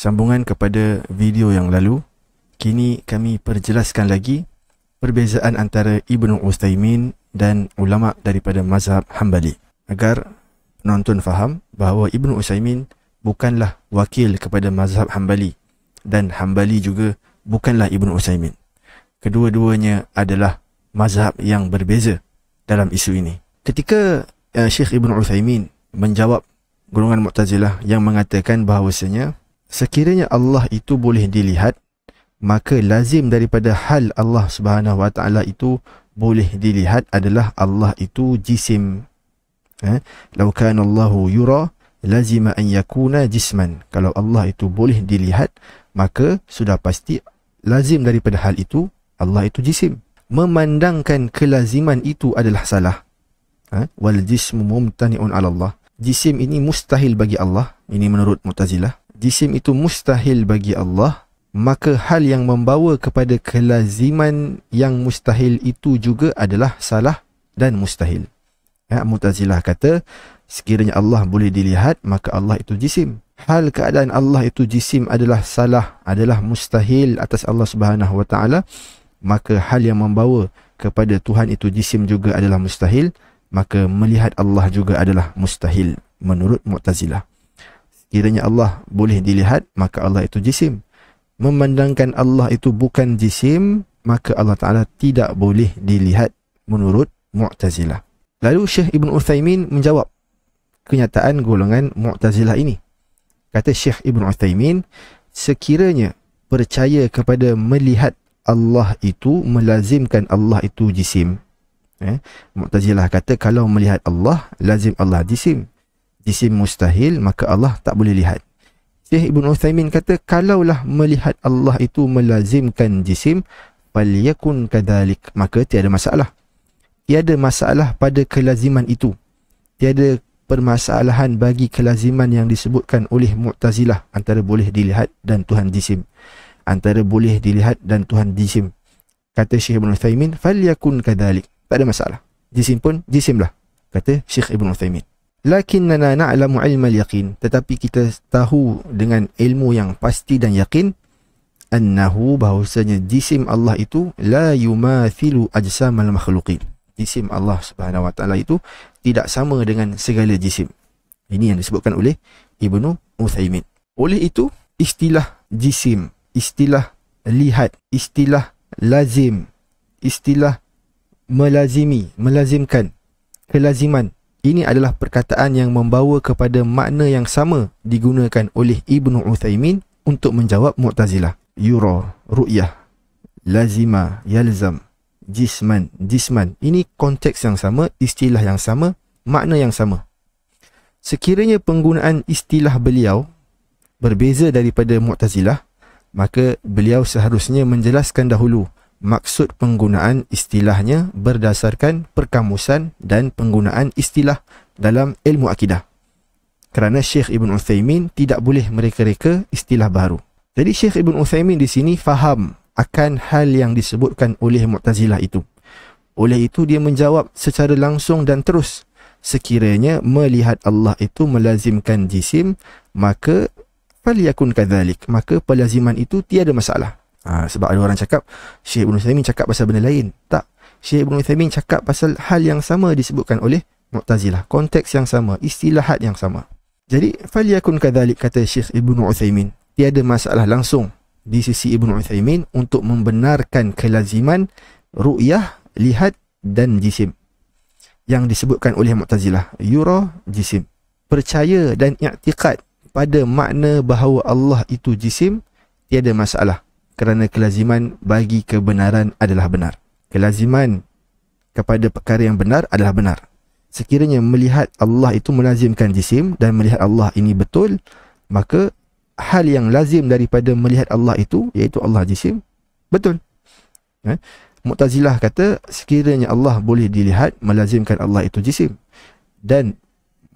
Sambungan kepada video yang lalu, kini kami perjelaskan lagi perbezaan antara Ibnu Utsaimin dan ulama daripada mazhab Hambali, agar penonton faham bahawa Ibnu Utsaimin bukanlah wakil kepada mazhab Hambali dan Hambali juga bukanlah Ibnu Utsaimin. Kedua-duanya adalah mazhab yang berbeza dalam isu ini. Ketika Syekh Ibnu Utsaimin menjawab golongan Mu'tazilah yang mengatakan bahawasanya sekiranya Allah itu boleh dilihat, maka lazim daripada hal Allah Subhanahu Wa Taala itu boleh dilihat adalah Allah itu jisim. Lau kana Allahu yura lazima an yakuna jisman. Kalau Allah itu boleh dilihat, maka sudah pasti lazim daripada hal itu Allah itu jisim. Memandangkan kelaziman itu adalah salah. Wal jismu mumtani'un 'ala Allah. Jisim ini mustahil bagi Allah. Ini menurut Mu'tazilah. Jisim itu mustahil bagi Allah, maka hal yang membawa kepada kelaziman yang mustahil itu juga adalah salah dan mustahil. Mu'tazilah kata sekiranya Allah boleh dilihat, maka Allah itu jisim. Hal keadaan Allah itu jisim adalah salah, adalah mustahil atas Allah Subhanahu Wa Taala, maka hal yang membawa kepada Tuhan itu jisim juga adalah mustahil, maka melihat Allah juga adalah mustahil menurut Mu'tazilah. Sekiranya Allah boleh dilihat, maka Allah itu jisim. Memandangkan Allah itu bukan jisim, maka Allah Ta'ala tidak boleh dilihat menurut Mu'tazilah. Lalu Syekh Ibn Utsaimin menjawab kenyataan golongan Mu'tazilah ini. Kata Syekh Ibn Utsaimin, sekiranya percaya kepada melihat Allah itu melazimkan Allah itu jisim. Mu'tazilah kata kalau melihat Allah, lazim Allah jisim. Jisim mustahil, maka Allah tak boleh lihat. Syekh Ibn Utsaimin kata kalaulah melihat Allah itu melazimkan jisim, falyakun kadzalik, maka tiada masalah. Tiada masalah pada kelaziman itu. Tiada permasalahan bagi kelaziman yang disebutkan oleh Mu'tazilah antara boleh dilihat dan Tuhan jisim. Antara boleh dilihat dan Tuhan jisim. Kata Syekh Ibn Utsaimin, falyakun kadzalik. Tak ada masalah. Jisim pun jisim lah, kata Syekh Ibn Utsaimin. Lakinnana na'lamu ilmal yaqin, tetapi kita tahu dengan ilmu yang pasti dan yakin, annahu, bahawasanya jisim Allah itu la yumathilu ajsamal makhluqin. Jisim Allah Subhanahu Wa Taala itu tidak sama dengan segala jisim. Ini yang disebutkan oleh Ibnu Utsaimin. Oleh itu, istilah jisim, istilah lihat, istilah lazim, istilah melazimi, melazimkan, kelaziman, ini adalah perkataan yang membawa kepada makna yang sama digunakan oleh Ibnu Utsaimin untuk menjawab Mu'tazilah. Yura, ru'yah, lazima, yalzam, jisman, jisman. Ini konteks yang sama, istilah yang sama, makna yang sama. Sekiranya penggunaan istilah beliau berbeza daripada Mu'tazilah, maka beliau seharusnya menjelaskan dahulu maksud penggunaan istilahnya berdasarkan perkamusan dan penggunaan istilah dalam ilmu akidah. Kerana Syekh Ibn Utsaimin tidak boleh mereka-reka istilah baru. Jadi Syekh Ibn Utsaimin di sini faham akan hal yang disebutkan oleh Mu'tazilah itu. Oleh itu dia menjawab secara langsung dan terus. Sekiranya melihat Allah itu melazimkan jisim, maka falyakun kadzalik, maka pelaziman itu tiada masalah. Sebab ada orang cakap Syekh Ibn Utsaimin cakap pasal benda lain. Tak, Syekh Ibn Utsaimin cakap pasal hal yang sama disebutkan oleh Mu'tazilah, konteks yang sama, istilahat yang sama. Jadi falyakun kadzalik, kata Syekh Ibn Utsaimin, tiada masalah langsung di sisi Ibn Utsaimin untuk membenarkan kelaziman ru'yah, lihat dan jisim yang disebutkan oleh Mu'tazilah. Yura, jisim. Percaya dan i'tiqad pada makna bahawa Allah itu jisim, tiada masalah. Kerana kelaziman bagi kebenaran adalah benar. Kelaziman kepada perkara yang benar adalah benar. Sekiranya melihat Allah itu melazimkan jisim dan melihat Allah ini betul, maka hal yang lazim daripada melihat Allah itu, iaitu Allah jisim, betul. Mu'tazilah kata sekiranya Allah boleh dilihat, melazimkan Allah itu jisim, dan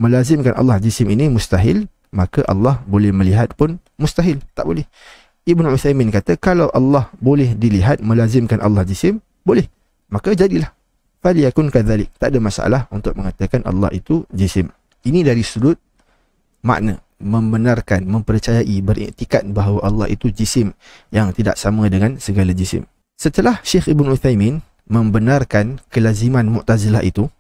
melazimkan Allah jisim ini mustahil, maka Allah boleh melihat pun mustahil, tak boleh. Ibn Utsaimin kata kalau Allah boleh dilihat, melazimkan Allah jisim, boleh, maka jadilah. Falyakun kadzalik, tak ada masalah untuk mengatakan Allah itu jisim. Ini dari sudut makna. membenarkan, mempercayai, beriktikad bahawa Allah itu jisim yang tidak sama dengan segala jisim. Setelah Syekh Ibn Uthaymin membenarkan kelaziman Mu'tazilah itu,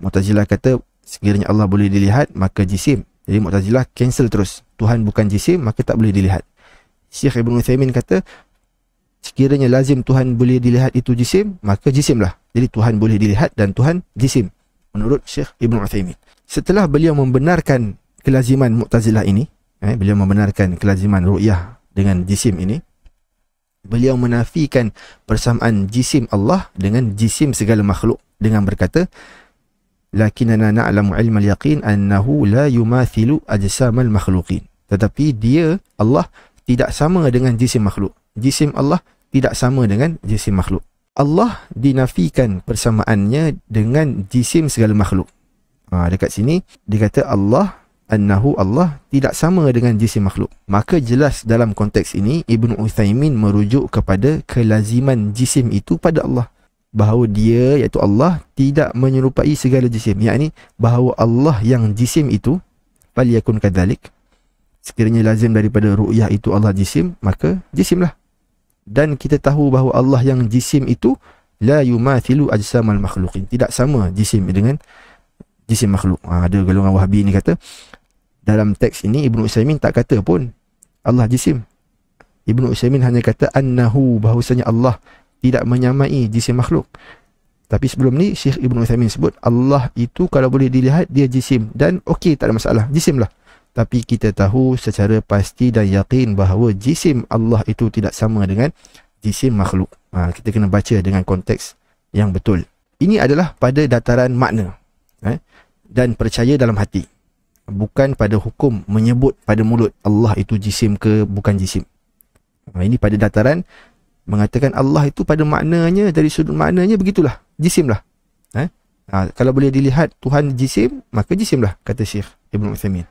Mu'tazilah kata sekiranya Allah boleh dilihat maka jisim. Jadi Mu'tazilah cancel terus, Tuhan bukan jisim maka tak boleh dilihat. Syekh Ibn Uthaymin kata sekiranya lazim Tuhan boleh dilihat itu jisim, maka jisimlah. Jadi Tuhan boleh dilihat dan Tuhan jisim menurut Syekh Ibn Uthaymin. Setelah beliau membenarkan kelaziman Mu'tazilah ini, beliau membenarkan kelaziman ru'yah dengan jisim ini, beliau menafikan persamaan jisim Allah dengan jisim segala makhluk dengan berkata, lakinana na'lamu ilmal yaqin annahu la yumathilu ajsamal makhluqin. Tetapi dia, Allah, tidak sama dengan jisim makhluk. Jisim Allah tidak sama dengan jisim makhluk. Allah dinafikan persamaannya dengan jisim segala makhluk. Dekat sini dia kata Allah, annahu Allah tidak sama dengan jisim makhluk. Maka jelas dalam konteks ini Ibn Uthaymin merujuk kepada kelaziman jisim itu pada Allah, bahawa dia, iaitu Allah, tidak menyerupai segala jisim. Yakni bahawa Allah yang jisim itu, falyakun kadzalik, sekiranya lazim daripada ru'yah itu Allah jisim, maka jisimlah. Dan kita tahu bahawa Allah yang jisim itu la yumathilu ajsamal makhluqin, tidak sama jisim dengan jisim makhluk. Ada golongan Wahabi ni kata dalam teks ini Ibn Uthaymin tak kata pun Allah jisim. Ibn Uthaymin hanya kata annahu, bahawasanya Allah tidak menyamai jisim makhluk. Tapi sebelum ni Syekh Ibn Uthaymin sebut Allah itu kalau boleh dilihat dia jisim, dan okey, tak ada masalah, jisimlah. Tapi kita tahu secara pasti dan yakin bahawa jisim Allah itu tidak sama dengan jisim makhluk. Kita kena baca dengan konteks yang betul. Ini adalah pada dataran makna dan percaya dalam hati, bukan pada hukum menyebut pada mulut Allah itu jisim ke bukan jisim. Ini pada dataran mengatakan Allah itu pada maknanya, dari sudut maknanya begitulah, jisimlah. Kalau boleh dilihat Tuhan jisim, maka jisimlah, kata Syekh Ibn Uthaymin.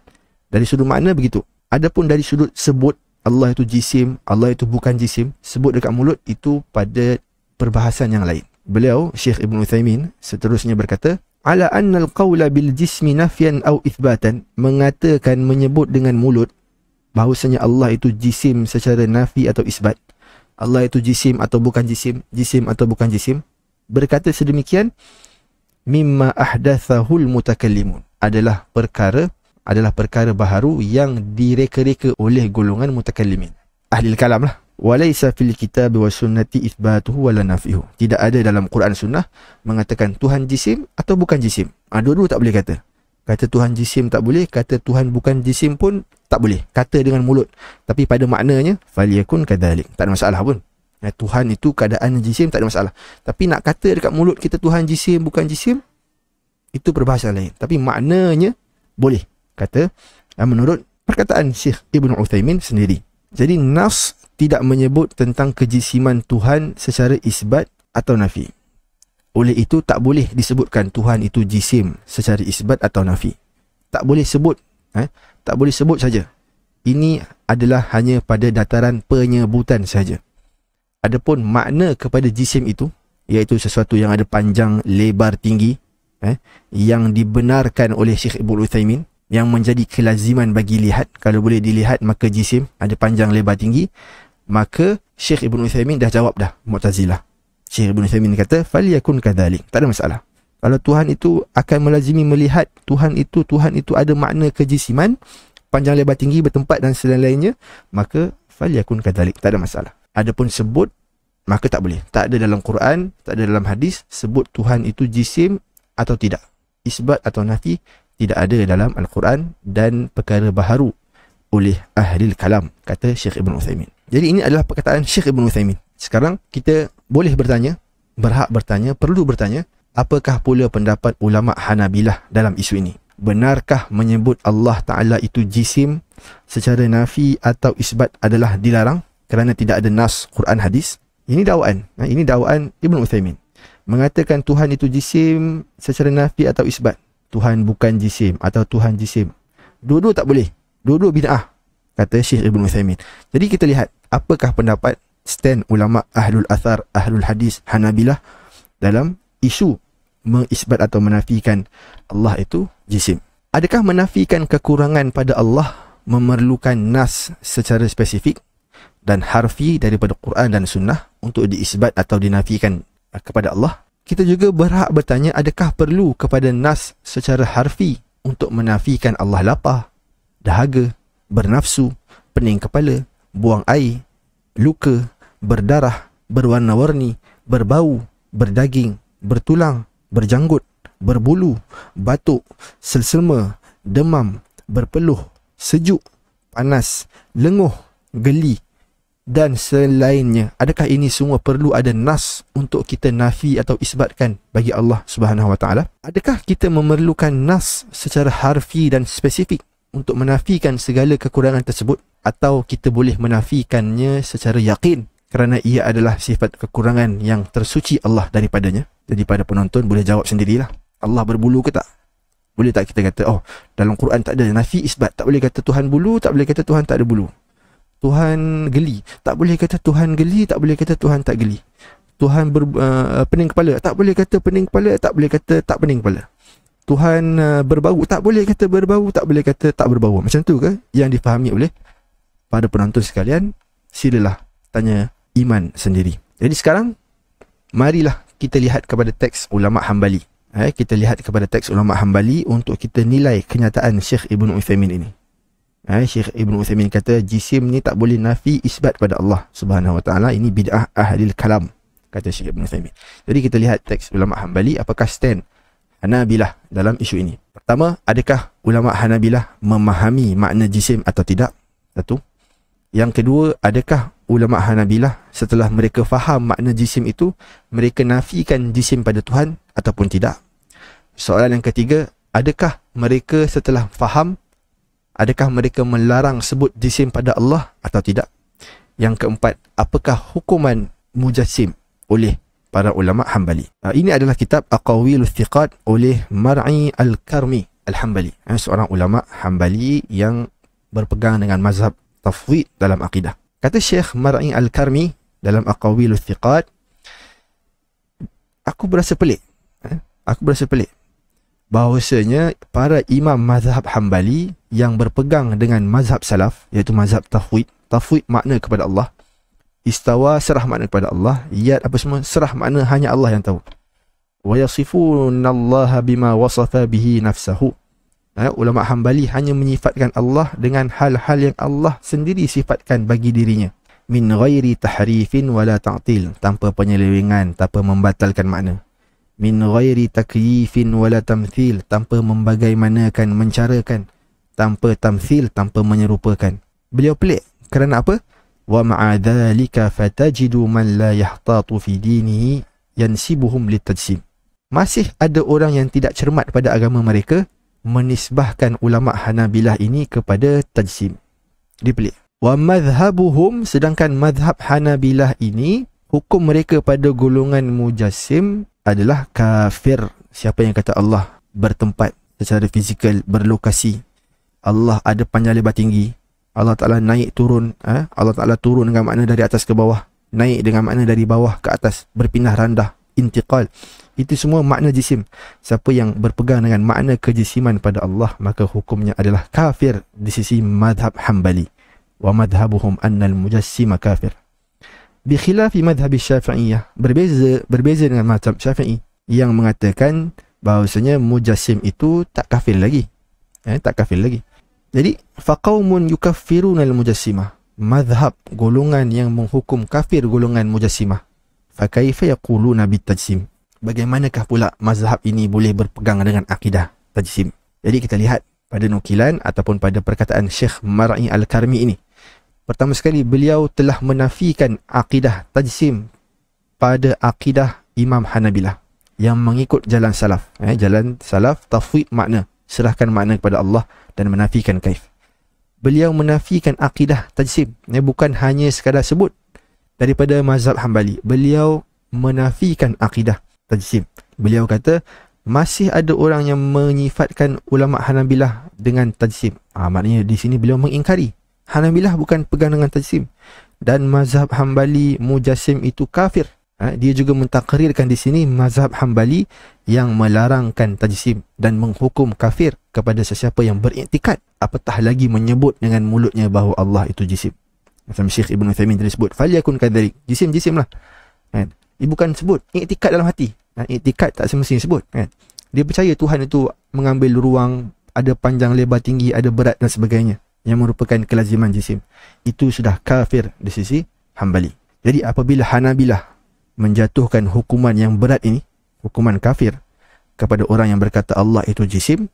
Dari sudut makna begitu. Adapun dari sudut sebut Allah itu jisim, Allah itu bukan jisim, sebut dekat mulut, itu pada perbahasan yang lain. Beliau, Syekh Ibn Uthaymin, seterusnya berkata, ala annal qawla bil jismi nafyan aw ithbatan, mengatakan, menyebut dengan mulut bahawasanya Allah itu jisim secara nafi atau isbat, Allah itu jisim atau bukan jisim, jisim atau bukan jisim, berkata sedemikian, mimma ahdathahul mutakallimun, adalah perkara baharu yang direka-reka oleh golongan mutakallimin, ahli kalam lah. Walaysa fil kitab wa sunnati itsbatuhu wala nafihu, tidak ada dalam Quran sunnah mengatakan Tuhan jisim atau bukan jisim. Dua-dua tak boleh kata. Kata Tuhan jisim tak boleh, kata Tuhan bukan jisim pun tak boleh. Kata dengan mulut, tapi pada maknanya falyakun kadzalik, tak ada masalah pun. Tuhan itu keadaan jisim tak ada masalah. Tapi nak kata dekat mulut kita Tuhan jisim bukan jisim, itu perbahasan lain. Tapi maknanya boleh, kata menurut perkataan Syekh Ibn Uthaymin sendiri. Jadi nas tidak menyebut tentang kejisiman Tuhan secara isbat atau nafi. Oleh itu tak boleh disebutkan Tuhan itu jisim secara isbat atau nafi. Tak boleh sebut, tak boleh sebut saja. Ini adalah hanya pada dataran penyebutan saja. Adapun makna kepada jisim itu, iaitu sesuatu yang ada panjang, lebar, tinggi, yang dibenarkan oleh Syekh Ibn Uthaymin, yang menjadi kelaziman bagi lihat, kalau boleh dilihat maka jisim, ada panjang, lebar, tinggi, maka Syekh Ibn Uthaymin dah jawab dah Mu'tazilah. Syekh Ibn Uthaymin kata falyakun kadzalik, tak ada masalah. Kalau Tuhan itu akan melazimi melihat, Tuhan itu ada makna kejisiman, panjang, lebar, tinggi, bertempat dan selain-lainnya, maka falyakun kadzalik, tak ada masalah. Adapun sebut, maka tak boleh. Tak ada dalam Quran, tak ada dalam hadis sebut Tuhan itu jisim atau tidak, isbat atau nafi, tidak ada dalam Al-Quran dan perkara baharu oleh ahli kalam, kata Syekh Ibn Uthaymin. Jadi ini adalah perkataan Syekh Ibn Uthaymin. Sekarang kita boleh bertanya, berhak bertanya, perlu bertanya, apakah pula pendapat ulama Hanabilah dalam isu ini? Benarkah menyebut Allah Ta'ala itu jisim secara nafi atau isbat adalah dilarang kerana tidak ada nas Quran hadis? Ini dakwaan. Ini dakwaan Ibn Uthaymin. Mengatakan Tuhan itu jisim secara nafi atau isbat. Tuhan bukan jisim atau Tuhan jisim. Dua-dua tak boleh. Dua-dua bid'ah, kata Syekh Ibn Uthaymin. Jadi kita lihat apakah pendapat stand ulama ahlul athar, ahlul hadis, Hanabilah dalam isu mengisbat atau menafikan Allah itu jisim. Adakah menafikan kekurangan pada Allah memerlukan nas secara spesifik dan harfi daripada Quran dan Sunnah untuk diisbat atau dinafikan kepada Allah? Kita juga berhak bertanya, adakah perlu kepada nas secara harfi untuk menafikan Allah lapar, dahaga, bernafsu, pening kepala, buang air, luka, berdarah, berwarna-warni, berbau, berdaging, bertulang, berjanggut, berbulu, batuk, selselma, demam, berpeluh, sejuk, panas, lenguh, geli dan selainnya? Adakah ini semua perlu ada nas untuk kita nafi atau isbatkan bagi Allah Subhanahu Wa Taala? Adakah kita memerlukan nas secara harfi dan spesifik untuk menafikan segala kekurangan tersebut, atau kita boleh menafikannya secara yakin kerana ia adalah sifat kekurangan yang tersuci Allah daripadanya? Jadi pada penonton boleh jawab sendirilah. Allah berbulu ke tak? Boleh tak kita kata, oh dalam Quran tak ada, nafi isbat. Tak boleh kata Tuhan bulu, tak boleh kata Tuhan tak ada bulu. Tuhan geli, tak boleh kata Tuhan geli, tak boleh kata Tuhan tak geli. Tuhan pening kepala, tak boleh kata pening kepala, tak boleh kata tak pening kepala. Tuhan berbau, tak boleh kata berbau, tak boleh kata tak berbau. Macam tu ke yang difahami oleh pada penonton sekalian? Silalah tanya iman sendiri. Jadi sekarang marilah kita lihat kepada teks ulama Hambali. Kita lihat kepada teks ulama Hambali untuk kita nilai kenyataan Syekh Ibn Uthaymin ini. Syekh Ibn Uthaymin kata jisim ni tak boleh nafi isbat pada Allah Subhanahu Wa Taala. Ini bid'ah ahlil kalam, kata Syekh Ibn Uthaymin. Jadi kita lihat teks ulama Hambali, apakah stand Hanabilah dalam isu ini. Pertama, adakah ulama Hanabilah memahami makna jisim atau tidak? Satu. Yang kedua, adakah ulama Hanabilah setelah mereka faham makna jisim itu, mereka nafikan jisim pada Tuhan ataupun tidak? Soalan yang ketiga, adakah mereka setelah faham, adakah mereka melarang sebut jisim pada Allah atau tidak? Yang keempat, apakah hukuman mujassim oleh para ulama Hambali? Ini adalah kitab Aqawilus Thiqat oleh Mar'i Al-Karmi Al-Hambali, seorang ulama Hambali yang berpegang dengan mazhab tafwid dalam akidah. Kata Syekh Mar'i Al-Karmi dalam Aqawilus Thiqat, aku berasa pelik bahawasanya para imam mazhab Hambali yang berpegang dengan mazhab salaf, iaitu mazhab tafwid makna kepada Allah, istawa serah makna kepada Allah, yat apa semua serah makna hanya Allah yang tahu, wa yasifunallaha bima wasafa bihi nafsahu. Ulama Hambali hanya menyifatkan Allah dengan hal-hal yang Allah sendiri sifatkan bagi dirinya, min ghairi tahrifin wala ta'til, tanpa penyelewengan, tanpa membatalkan makna, min ghairi takyifin wala tamthil, tanpa membagaimanakan, mencarakan, tanpa tamthil, tanpa menyerupakan. Beliau pelik kerana apa? Wa ma'a dhalika fatajidu man la yahtatu fi dinihi yansibuhum litajsim. Masih ada orang yang tidak cermat pada agama mereka menisbahkan ulama Hanabilah ini kepada tajsim. Dia pelik. Wa madhhabuhum, sedangkan madhab Hanabilah ini hukum mereka pada golongan mujassim adalah kafir. Siapa yang kata Allah bertempat secara fizikal, berlokasi, Allah ada panjang lebar tinggi, Allah Ta'ala naik turun, Allah Ta'ala turun dengan makna dari atas ke bawah, naik dengan makna dari bawah ke atas, berpindah randah, intiqal, itu semua makna jisim. Siapa yang berpegang dengan makna kejisiman pada Allah, maka hukumnya adalah kafir di sisi madhab Hambali. Wa madhabuhum annal mujassima kafir. Bikhilafi madhab Syafi'iyah, berbeza dengan madhab Syafi'i yang mengatakan bahawasanya mujassim itu tak kafir lagi. Tak kafir lagi. Jadi faqaumun yukaffiruna al-mujassimah, madhab golongan yang menghukum kafir golongan mujassimah. Fa kaifa yaquluna bitajsim? Bagaimanakah pula mazhab ini boleh berpegang dengan akidah tajsim? Jadi kita lihat pada nukilan ataupun pada perkataan Syekh Mar'i Al-Karmi ini. Pertama sekali, beliau telah menafikan akidah tajsim pada akidah Imam Hanabilah yang mengikut jalan salaf. Jalan salaf tafwid makna, serahkan makna kepada Allah dan menafikan kaif. Beliau menafikan akidah tajsim, bukan hanya sekadar sebut daripada mazhab Hambali. Beliau menafikan akidah tajsim. Beliau kata masih ada orang yang menyifatkan ulama Hanabilah dengan tajsim. Maknanya di sini beliau mengingkari Hanabilah bukan pegang dengan tajsim, dan mazhab Hambali mujassim itu kafir. Dia juga mentakrirkan di sini mazhab Hambali yang melarangkan tajsim dan menghukum kafir kepada sesiapa yang beriktikad, apatah lagi menyebut dengan mulutnya bahawa Allah itu jisim. Macam Syekh Ibn Uthaymin tadi sebut, falyakun kadzalik, jisim lah kan. Dia bukan sebut iktikad dalam hati. Iktikad tak semestinya sebut kan. Dia percaya Tuhan itu mengambil ruang, ada panjang, lebar, tinggi, ada berat dan sebagainya, yang merupakan kelaziman jisim. Itu sudah kafir di sisi Hambali. Jadi apabila Hanabilah menjatuhkan hukuman yang berat ini, hukuman kafir kepada orang yang berkata Allah itu jisim,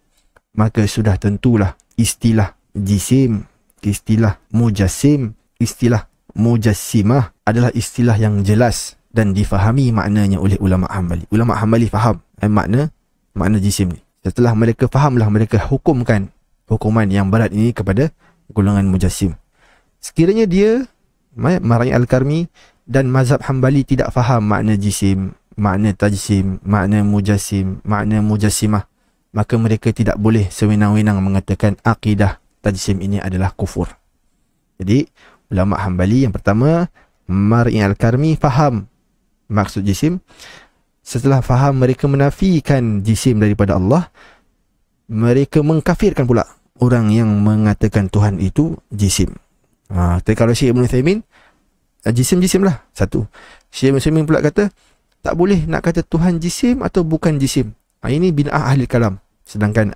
maka sudah tentulah istilah jisim, istilah mujassim, istilah mujassimah adalah istilah yang jelas dan difahami maknanya oleh ulama Hambali. Ulama Hambali faham makna jisim ni. Setelah mereka fahamlah, mereka hukumkan hukuman yang berat ini kepada golongan mujassim. Sekiranya dia, Mar'i Al-Karmi dan mazhab Hambali tidak faham makna jisim, makna tajsim, makna mujassim, makna mujassimah, maka mereka tidak boleh sewenang-wenang mengatakan akidah tajsim ini adalah kufur. Jadi ulama Hambali yang pertama, Mar'i Al-Karmi faham maksud jisim. Setelah faham, mereka menafikan jisim daripada Allah. Mereka mengkafirkan pula orang yang mengatakan Tuhan itu jisim. Tapi kalau Syekh Ibn Uthaymin, jisim lah satu. Syekh Ibn Uthaymin pula kata tak boleh nak kata Tuhan jisim atau bukan jisim. Ini bid'ah ahli kalam. Sedangkan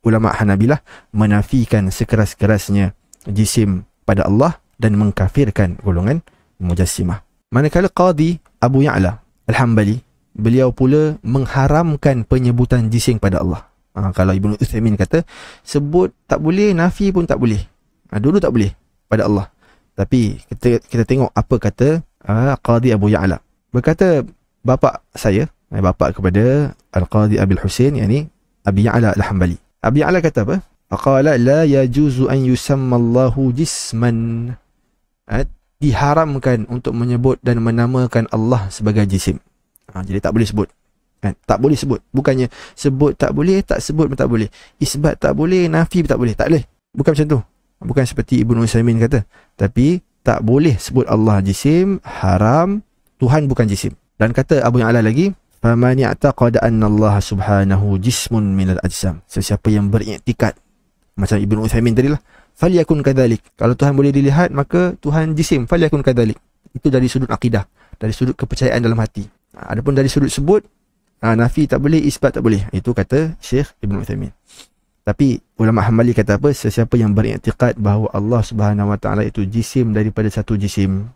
ulama Hanabilah menafikan sekeras-kerasnya jisim pada Allah dan mengkafirkan golongan mujassimah. Manakala Qadhi Abu Ya'la Al-Hambali, beliau pula mengharamkan penyebutan jisim pada Allah. Kalau Ibn Uthaymin kata sebut tak boleh, nafi pun tak boleh. Dulu tak boleh pada Allah. Tapi kita tengok apa kata Qadhi Abu Ya'la. Berkata bapa saya, bapa kepada Al-Qadhi Abil Husain, yakni Abi Ya'la Al-Hambali. Abi Ya'la kata apa? Qala la yajuzu an yusamma Allahu jisman. Diharamkan untuk menyebut dan menamakan Allah sebagai jisim. Jadi tak boleh sebut. Tak boleh sebut. Bukannya sebut tak boleh, tak sebut pun tak boleh. Isbat tak boleh, nafi pun tak boleh. Tak boleh. Bukan macam tu. Bukan seperti Ibn Uthaymin kata. Tapi tak boleh sebut Allah jisim, haram, Tuhan bukan jisim. Dan kata Abu Ya'la lagi, faman ya'taqada anna Allah subhanahu jismun minal ajsam. Sesiapa yang beriktikad macam Ibn Uthaymin tadi lah, falyakun kadzalik. Kalau Tuhan boleh dilihat, maka Tuhan jisim, falyakun kadzalik. Itu dari sudut akidah, dari sudut kepercayaan dalam hati. Adapun dari sudut sebut, nafi tak boleh, isbat tak boleh. Itu kata Syekh Ibn Uthaymin. Tapi ulama Hambali kata apa? Sesiapa yang beriktikad bahawa Allah Subhanahu Wa Taala itu jisim daripada satu jisim,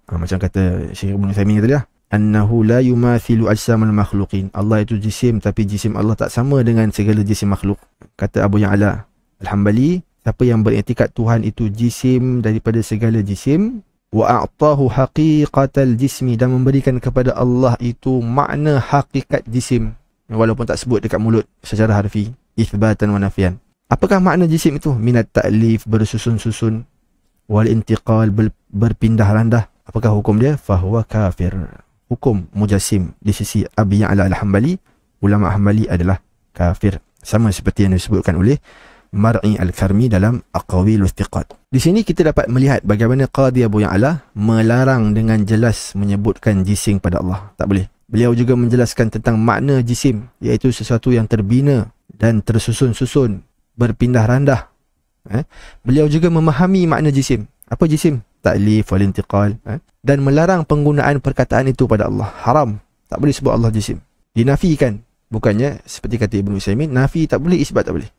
macam kata Syekh Ibn Uthaymin tadi lah, annahu la yumathilu ajsamal makhluqin. Allah itu jisim, tapi jisim Allah tak sama dengan segala jisim makhluk. Kata Abu Ya'la Al-Hambali, siapa yang beriktikad Tuhan itu jisim daripada segala jisim, wa a'tahu haqiqatal jismi, dan memberikan kepada Allah itu makna hakikat jisim walaupun tak sebut dekat mulut secara harfi, itsbatan wa nafian. Apakah makna jisim itu? Minat ta'lif, bersusun-susun, wal intiqal, berpindah randah. Apakah hukum dia? Fahuwa kafir. Hukum mujassim di sisi Abi Ya'la Al-Hambali, ulama Hambali, adalah kafir. Sama seperti yang disebutkan oleh Mar'i Al-Karmi dalam Aqawil Istiqad. Di sini kita dapat melihat bagaimana Qadhi Abu Ya'la melarang dengan jelas menyebutkan jisim pada Allah. Tak boleh. Beliau juga menjelaskan tentang makna jisim, iaitu sesuatu yang terbina dan tersusun-susun, berpindah randah. Beliau juga memahami makna jisim. Apa jisim? Ta'lif wal intiqal. Dan melarang penggunaan perkataan itu pada Allah. Haram. Tak boleh sebut Allah jisim. Dinafikan. Bukannya seperti kata Ibn Uthaymin, nafi tak boleh, isbat tak boleh.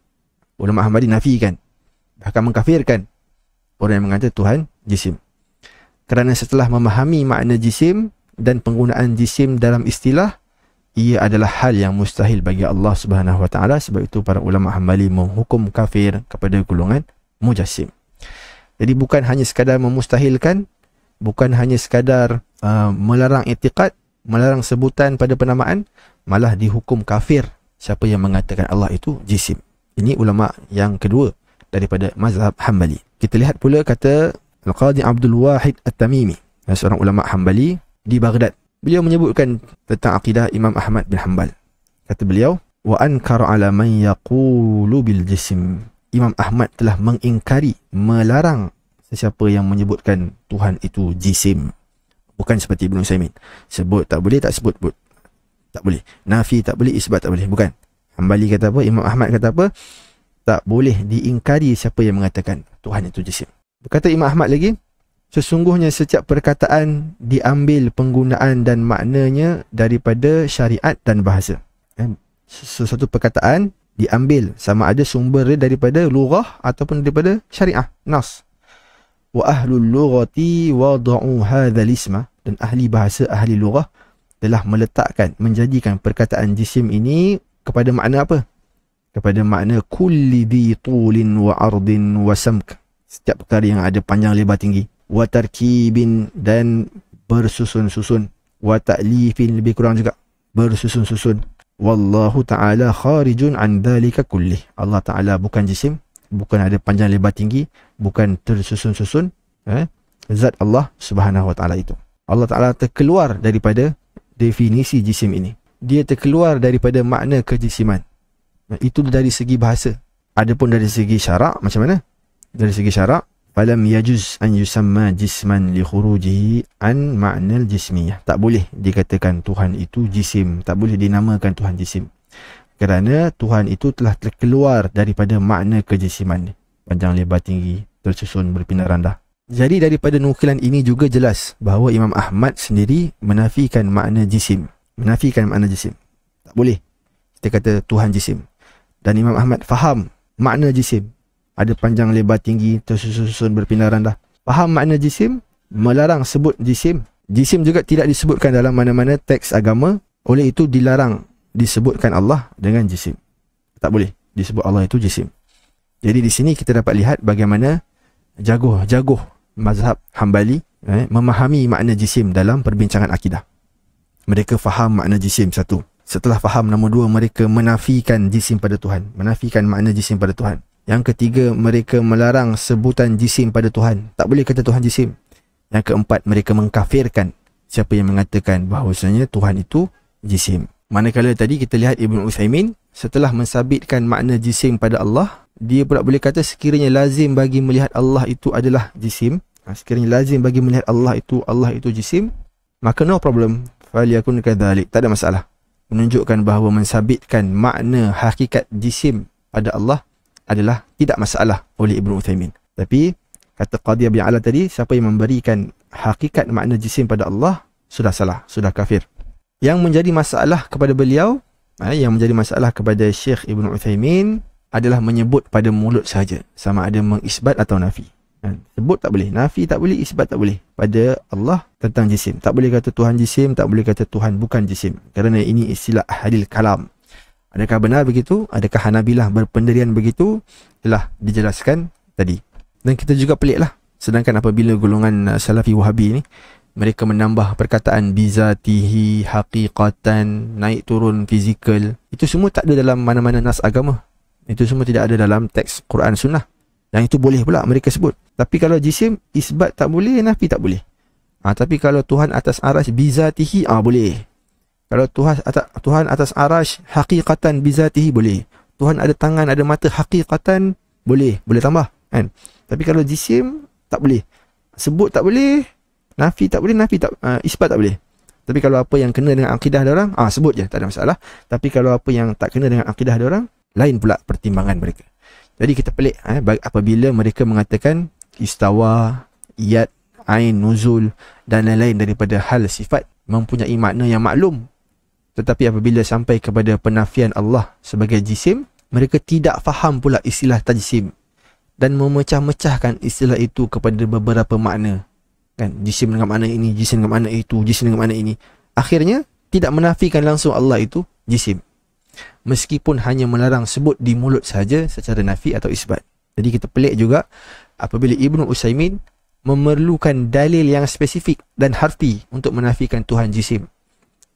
Ulama Hambali nafikan, bahkan mengkafirkan orang yang mengatakan Tuhan jisim. Kerana setelah memahami makna jisim dan penggunaan jisim dalam istilah, ia adalah hal yang mustahil bagi Allah Subhanahu Wa Taala. Sebab itu para ulama Hambali menghukum kafir kepada golongan mujassim. Jadi bukan hanya sekadar memustahilkan, bukan hanya sekadar melarang i'tiqad, melarang sebutan pada penamaan, malah dihukum kafir siapa yang mengatakan Allah itu jisim. Ini ulama yang kedua daripada mazhab Hambali. Kita lihat pula kata Al-Qadhi Abdul Wahid At-Tamimi, seorang ulama Hambali di Baghdad. Beliau menyebutkan tentang akidah Imam Ahmad bin Hanbal. Kata beliau, wa ankara ala man yaqulu bil jism. Imam Ahmad telah mengingkari, melarang sesiapa yang menyebutkan Tuhan itu jisim. Bukan seperti Ibn Uthaymin, sebut tak boleh, tak sebut pun tak boleh, nafi tak boleh, isbat tak boleh. Bukan. Hambali kata apa? Imam Ahmad kata apa? Tak boleh diingkari siapa yang mengatakan Tuhan itu jisim. Berkata Imam Ahmad lagi, sesungguhnya setiap perkataan diambil penggunaan dan maknanya daripada syariat dan bahasa. Sesuatu perkataan diambil sama ada sumber daripada lughah ataupun daripada syariah, nas. Wa ahlul lughati wada'u hadzal isma, dan ahli bahasa, ahli lughah telah meletakkan, menjadikan perkataan jisim ini kepada makna apa? Kepada makna kulli dhi tulin wa ardin wa samk, setiap perkara yang ada panjang lebar tinggi, wa tarkibin, dan bersusun-susun, wa ta'lifin, lebih kurang juga bersusun-susun. Wallahu ta'ala kharijun an dhalika kullih. Allah Ta'ala bukan jisim, bukan ada panjang lebar tinggi, bukan tersusun-susun. Zat Allah Subhanahu wa ta'ala itu, Allah Ta'ala terkeluar daripada definisi jisim ini. Dia terkeluar daripada makna kejisiman. Itu dari segi bahasa. Adapun dari segi syarak, macam mana? Dari segi syarak, falam yajuz an yusamma jisman li khurujihi an ma'nal jismiyah. Tak boleh dikatakan Tuhan itu jisim, tak boleh dinamakan Tuhan jisim, kerana Tuhan itu telah terkeluar daripada makna kejisiman, panjang lebar tinggi, tersusun, berpindah randah. Jadi daripada nukilan ini juga jelas bahawa Imam Ahmad sendiri menafikan makna jisim. Menafikan makna jisim. Tak boleh kita kata Tuhan jisim. Dan Imam Ahmad faham makna jisim, ada panjang lebar tinggi, tersusun, berpindah randah. Faham makna jisim, melarang sebut jisim. Jisim juga tidak disebutkan dalam mana-mana teks agama. Oleh itu dilarang disebutkan Allah dengan jisim. Tak boleh disebut Allah itu jisim. Jadi di sini kita dapat lihat bagaimana jagoh mazhab Hambali memahami makna jisim dalam perbincangan akidah. Mereka faham makna jisim, satu. Setelah faham, nombor dua, mereka menafikan jisim pada Tuhan, menafikan makna jisim pada Tuhan. Yang ketiga, mereka melarang sebutan jisim pada Tuhan. Tak boleh kata Tuhan jisim. Yang keempat, mereka mengkafirkan siapa yang mengatakan bahawasanya Tuhan itu jisim. Manakala tadi kita lihat Ibn Uthaymin, setelah mensabitkan makna jisim pada Allah, dia pula boleh kata sekiranya lazim bagi melihat Allah itu adalah jisim, sekiranya lazim bagi melihat Allah itu jisim, maka no problem, faliyakun kadzalik, tak ada masalah. Menunjukkan bahawa mensabitkan makna hakikat jisim pada Allah adalah tidak masalah oleh Ibn Uthaymin. Tapi kata Qadhi Abi Ala tadi, siapa yang memberikan hakikat makna jisim pada Allah sudah salah, sudah kafir. Yang menjadi masalah kepada beliau, yang menjadi masalah kepada Syekh Ibn Uthaymin adalah menyebut pada mulut sahaja, sama ada mengisbat atau nafi. Sebut tak boleh, nafi tak boleh, isbat tak boleh pada Allah tentang jisim. Tak boleh kata Tuhan jisim, tak boleh kata Tuhan bukan jisim, kerana ini istilah ahlil kalam. Adakah benar begitu? Adakah Hanabilah berpendirian begitu? Telah dijelaskan tadi. Dan kita juga peliklah, sedangkan apabila golongan Salafi Wahabi ni, mereka menambah perkataan bizatihi, haqiqatan, naik turun, fizikal, itu semua tak ada dalam mana-mana nas agama. Itu semua tidak ada dalam teks Quran Sunnah. Yang itu boleh pula mereka sebut. Tapi kalau jisim, isbat tak boleh, nafi tak boleh. Tapi kalau Tuhan atas arash bizatihi, boleh. Kalau Tuhan atas arash haqiqatan bizatihi, boleh. Tuhan ada tangan, ada mata haqiqatan, boleh. Boleh tambah, kan? Tapi kalau jisim, tak boleh. Sebut tak boleh, nafi tak boleh, isbat tak boleh. Tapi kalau apa yang kena dengan akidah dia orang, sebut je, tak ada masalah. Tapi kalau apa yang tak kena dengan akidah dia orang, lain pula pertimbangan mereka. Jadi kita pelik apabila mereka mengatakan istawa, iyad, ain, nuzul dan lain-lain daripada hal sifat mempunyai makna yang maklum. Tetapi apabila sampai kepada penafian Allah sebagai jisim, mereka tidak faham pula istilah tajsim dan memecah-mecahkan istilah itu kepada beberapa makna. Kan? Jisim dengan makna ini, jisim dengan makna itu, jisim dengan makna ini. Akhirnya tidak menafikan langsung Allah itu jisim, meskipun hanya melarang sebut di mulut saja secara nafi atau isbat. Jadi kita pelik juga apabila Ibn Uthaymin memerlukan dalil yang spesifik dan harfi untuk menafikan Tuhan jisim,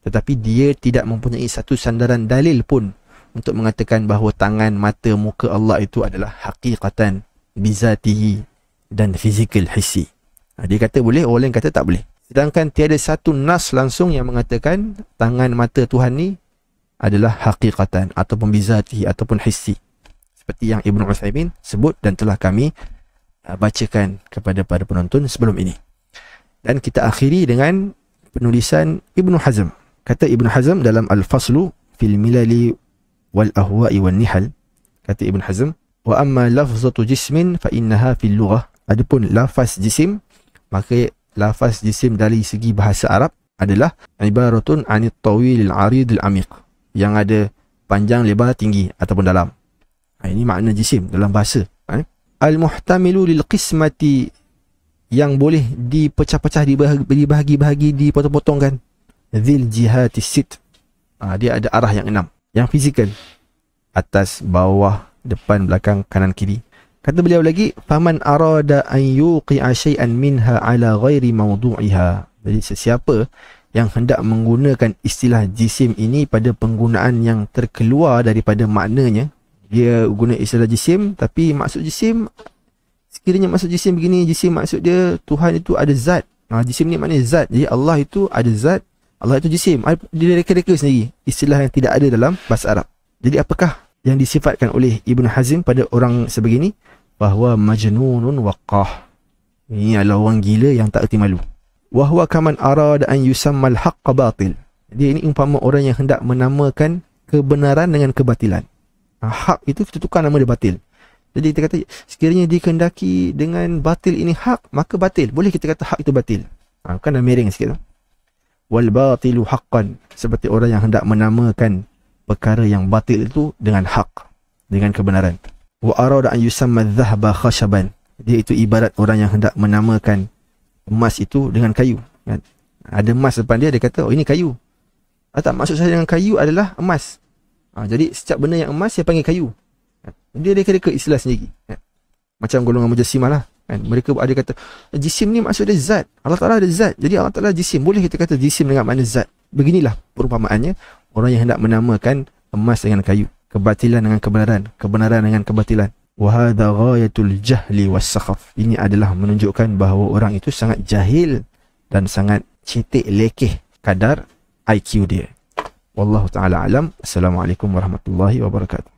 tetapi dia tidak mempunyai satu sandaran dalil pun untuk mengatakan bahawa tangan, mata, muka Allah itu adalah haqiqatan bizatihi dan fizikal hissi. Dia kata boleh, orang lain kata tak boleh. Sedangkan tiada satu nas langsung yang mengatakan tangan, mata Tuhan ni adalah haqiqatan ataupun bizatihi ataupun hissi, seperti yang Ibn Uthaymin sebut dan telah kami bacakan kepada para penonton sebelum ini. Dan kita akhiri dengan penulisan Ibn Hazm. Kata Ibn Hazm dalam Al-Faslu fil Milali wal ahwa'i wan nihal. Kata Ibn Hazm, wa amma lafzatu jismin fa innaha fil lughah. Adapun lafaz jisim, maka lafaz jisim dari segi bahasa Arab adalah ibaratun anit tawil al-arid al-amiq, yang ada panjang, lebar, tinggi ataupun dalam. Ini makna jisim dalam bahasa. Al-muhtamilu lil qismati, yang boleh dipecah-pecah, dibahagi-bahagi, dipotong-potongkan. Dzil jihati sit, dia ada arah yang 6, yang fizikal, atas, bawah, depan, belakang, kanan, kiri. Kata beliau lagi, faman arada an yuqi'a syai'an minha ala ghairi mawdu'iha. Jadi sesiapa yang hendak menggunakan istilah jisim ini pada penggunaan yang terkeluar daripada maknanya, dia guna istilah jisim tapi maksud jisim, sekiranya maksud jisim begini, jisim maksud dia Tuhan itu ada zat. Jisim ni maknanya zat. Jadi Allah itu ada zat, Allah itu jisim. Dia reka-reka sendiri istilah yang tidak ada dalam bahasa Arab. Jadi apakah yang disifatkan oleh Ibn Hazm pada orang sebegini? Bahawa majnunun waqah, ini adalah orang gila yang tak erti malu. Wahwa kaman arada an yusammal haqqa batil. Dia ini umpama orang yang hendak menamakan kebenaran dengan kebatilan. Hak itu kita tukar nama dia batil. Jadi kita kata sekiranya dikehendaki dengan batil ini hak, maka batil. Boleh kita kata hak itu batil. Kan dah miring sikit tu. Wal batilu haqqan, seperti orang yang hendak menamakan perkara yang batil itu dengan hak, dengan kebenaran. Wa arada an yusamma adh-dhahaba khashaban. Dia itu ibarat orang yang hendak menamakan emas itu dengan kayu. Ada emas depan dia, dia kata, oh ini kayu. Tak, maksud saya dengan kayu adalah emas. Jadi setiap benda yang emas saya panggil kayu. Dia reka-reka istilah sendiri. Macam golongan Mujassimah lah. Mereka ada kata jisim ni maksud dia zat. Allah Ta'ala ada zat. Jadi Allah Ta'ala jisim. Boleh kita kata jisim dengan makna zat. Beginilah perumpamaannya orang yang hendak menamakan emas dengan kayu, kebatilan dengan kebenaran, kebenaran dengan kebatilan. Wa hadha ghayatul jahli was-sakhaf. Ini adalah menunjukkan bahawa orang itu sangat jahil dan sangat cetek lekeh kadar IQ dia. Wallahu ta'ala alam. Assalamualaikum warahmatullahi wabarakatuh.